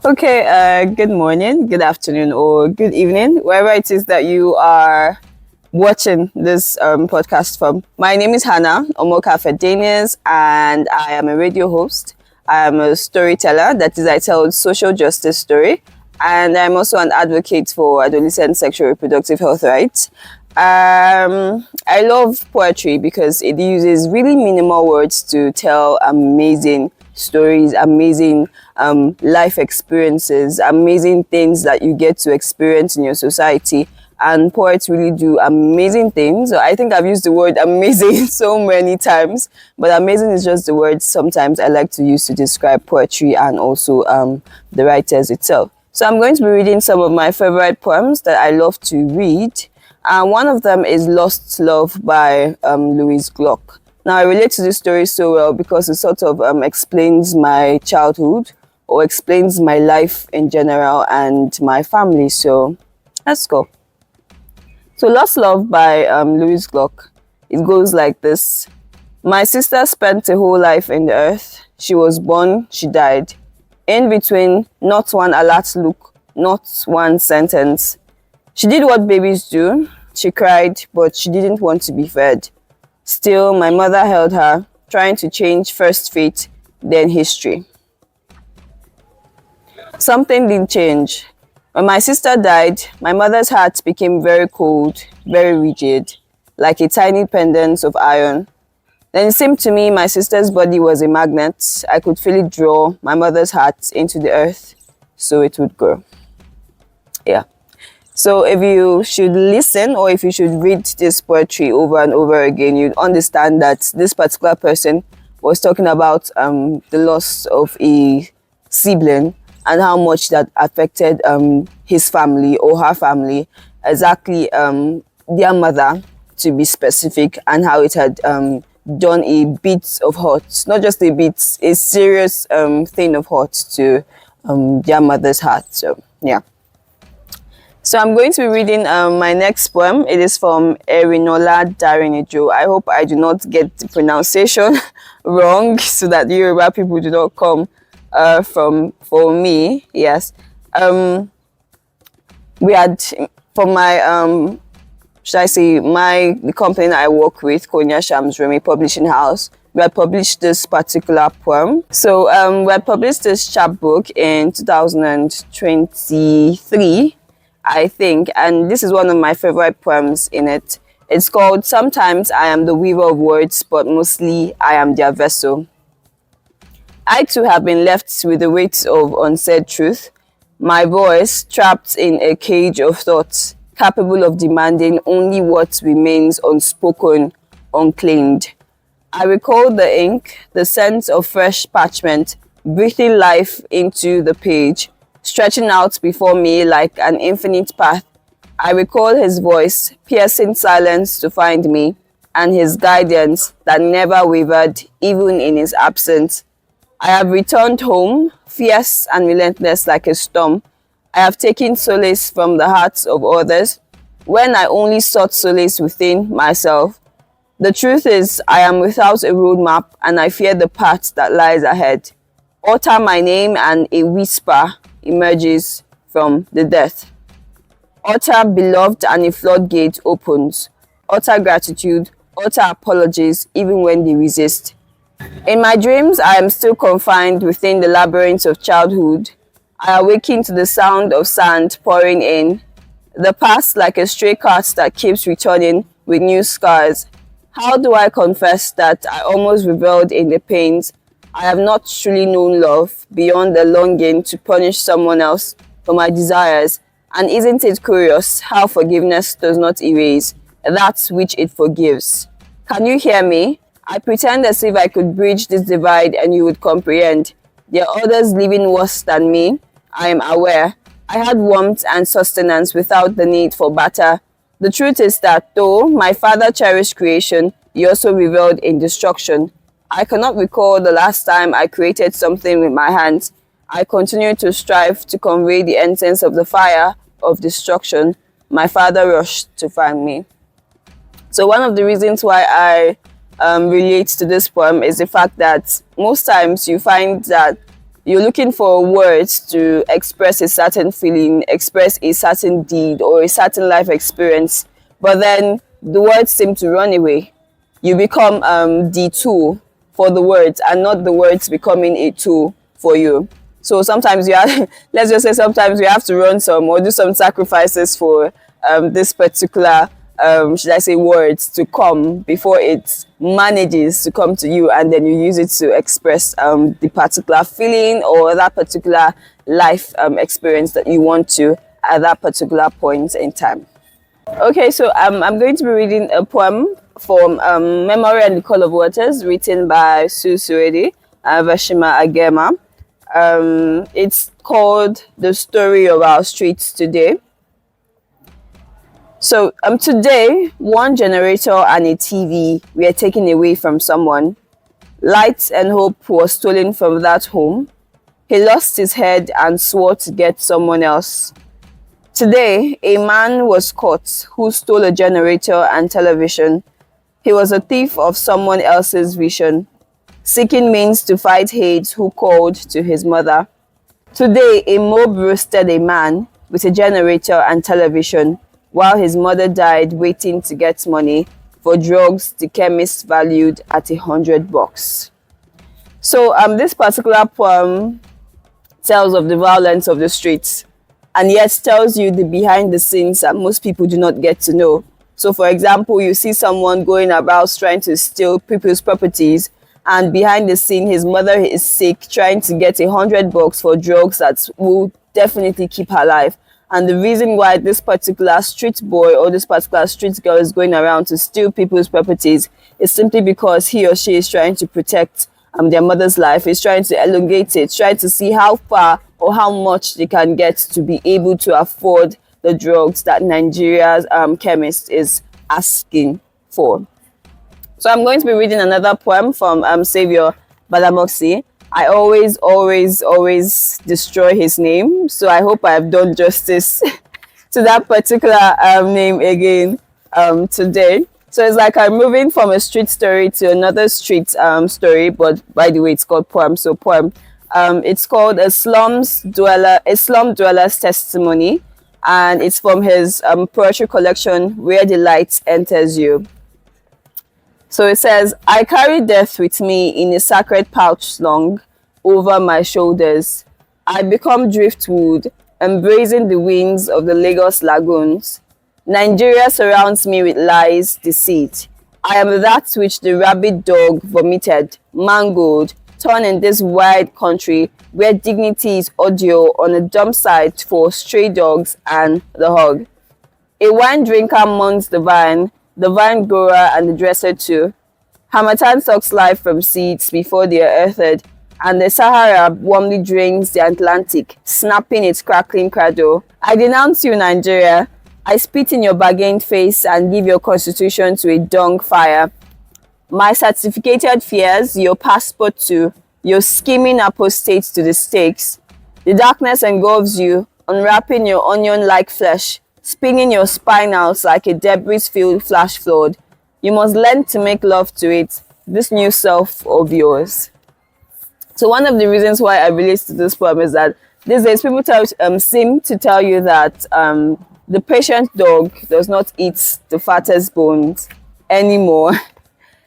Okay, good morning, good afternoon, or good evening, wherever it is that you are watching this podcast from. My name is Hannah Omokafe Dennis, and I am a radio host. I am a storyteller, that is, I tell social justice story, and I'm also an advocate for adolescent sexual reproductive health rights. I love poetry because it uses really minimal words to tell amazing stories, amazing life experiences, amazing things that you get to experience in your society. And poets really do amazing things. So I think I've used the word amazing so many times, but amazing is just the word sometimes I like to use to describe poetry and also the writers itself. So I'm going to be reading some of my favorite poems that I love to read. And one of them is Lost Love by Louise Glück. Now, I relate to this story so well because it sort of explains my childhood or explains my life in general and my family. So let's go. So Lost Love by Louise Glück. It goes like this. My sister spent a whole life in the earth. She was born, she died. In between, not one alert look, not one sentence. She did what babies do. She cried, but she didn't want to be fed. Still, my mother held her, trying to change first fate, then history. Something didn't change. When my sister died, my mother's heart became very cold, very rigid, like a tiny pendant of iron. Then it seemed to me my sister's body was a magnet. I could feel it draw my mother's heart into the earth, so it would grow. Yeah. So if you should listen or if you should read this poetry over and over again, you'd understand that this particular person was talking about the loss of a sibling and how much that affected his family or her family, exactly their mother to be specific, and how it had done a bit of hurt, not just a bit, a serious thing of hurt to their mother's heart. So yeah. So I'm going to be reading my next poem. It is from Erinola Daranijo. I hope I do not get the pronunciation wrong so that Yoruba people do not come for me. Yes. We had, for my, should I say, the company that I work with, Konya Shams Remy Publishing House, we had published this particular poem. So we had published this chapbook in 2023. I think, and this is one of my favorite poems in it. It's called Sometimes I Am the Weaver of Words, but Mostly I Am Their Vessel. I too have been left with the weight of unsaid truth, my voice trapped in a cage of thoughts, capable of demanding only what remains unspoken, unclaimed. I recall the ink, the scent of fresh parchment, breathing life into the page, stretching out before me like an infinite path. I recall his voice, piercing silence to find me, and his guidance that never wavered, even in his absence. I have returned home, fierce and relentless like a storm. I have taken solace from the hearts of others, when I only sought solace within myself. The truth is, I am without a roadmap, and I fear the path that lies ahead. Utter my name, and a whisper emerges from the death. Utter beloved, and a floodgate opens. Utter gratitude, utter apologies, even when they resist. In my dreams, I am still confined within the labyrinth of childhood. I awaken to the sound of sand pouring in. The past like a stray cat that keeps returning with new scars. How do I confess that I almost reveled in the pains? I have not truly known love beyond the longing to punish someone else for my desires. And isn't it curious how forgiveness does not erase that which it forgives? Can you hear me? I pretend as if I could bridge this divide and you would comprehend. There are others living worse than me. I am aware. I had warmth and sustenance without the need for barter. The truth is that though my father cherished creation, he also reveled in destruction. I cannot recall the last time I created something with my hands. I continue to strive to convey the essence of the fire of destruction. My father rushed to find me. So one of the reasons why I relate to this poem is the fact that most times you find that You're looking for words to express a certain feeling, express a certain deed or a certain life experience, but then the words seem to run away. You become the tool for the words and not the words becoming a tool for you. So sometimes you have, let's just say sometimes you have to run some or do some sacrifices for this particular, should I say, words to come before it manages to come to you, and then you use it to express the particular feeling or that particular life experience that you want to at that particular point in time. Okay, so I'm going to be reading a poem from Memory and the Call of Waters, written by Susuedi Vershima Agema. It's called The Story of Our Streets Today. So today, one generator and a TV were taken away from someone. Light and hope was stolen from that home. He lost his head and swore to get someone else. Today, a man was caught who stole a generator and television. He was a thief of someone else's vision, seeking means to fight hate who called to his mother. Today, a mob roasted a man with a generator and television while his mother died waiting to get money for drugs the chemist valued at $100. So this particular poem tells of the violence of the streets, and yet tells you the behind the scenes that most people do not get to know. So for example, you see someone going about trying to steal people's properties, and behind the scene his mother is sick trying to get $100 for drugs that will definitely keep her alive. And the reason why this particular street boy or this particular street girl is going around to steal people's properties is simply because he or she is trying to protect their mother's life, is trying to elongate it, trying to see how far or how much they can get to be able to afford the drugs that Nigeria's chemist is asking for. So I'm going to be reading another poem from Servio Gbadamosi. I always destroy his name, so I hope I have done justice to that particular name again today. So it's like I'm moving from a street story to another street story, but by the way, it's called poem. So poem, it's called a slum dweller's testimony, and it's from his poetry collection Where the Light Enters You. So it says, I carry death with me in a sacred pouch slung over my shoulders. I become driftwood, embracing the winds of the Lagos lagoons. Nigeria surrounds me with lies, deceit. I am that which the rabid dog vomited, mangled, torn in this wide country where dignity is audio on a dump site for stray dogs and the hog. A wine drinker mourns the vine grower and the dresser too. Harmattan sucks life from seeds before they are earthed, and the Sahara warmly drains the Atlantic, snapping its crackling cradle. I denounce you, Nigeria. I spit in your bargained face and give your constitution to a dung fire. My certificated fears, your passport to, your scheming apostates to the stakes. The darkness engulfs you, unwrapping your onion-like flesh, spinning your spine out like a debris-filled flash flood. You must learn to make love to it, this new self of yours. So one of the reasons why I relate to this poem is that these days people seem to tell you that the patient dog does not eat the fattest bones anymore.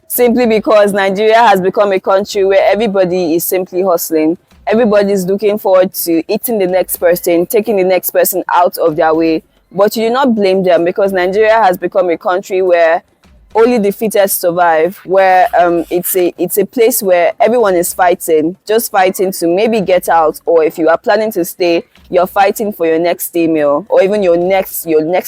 Simply because Nigeria has become a country where everybody is simply hustling. Everybody is looking forward to eating the next person, taking the next person out of their way. But you do not blame them, because Nigeria has become a country where only the fittest survive, where it's a place where everyone is fighting, just fighting to maybe get out, or if you are planning to stay, you're fighting for your next day meal, or even your next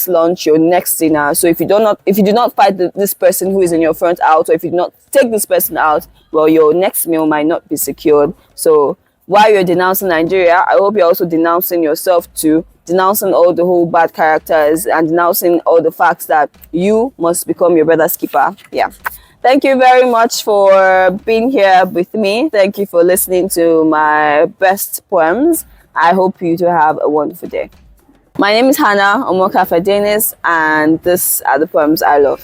lunch, your next dinner. So if you do not fight this person who is in your front out, or if you do not take this person out, well, your next meal might not be secured. So while you're denouncing Nigeria, I hope you're also denouncing yourself too, denouncing all the whole bad characters and denouncing all the facts that you must become your brother's keeper. Yeah. Thank you very much for being here with me. Thank you for listening to my best poems. I hope you to have a wonderful day. My name is Hannah Omokafe Dennis, and these are the poems I love.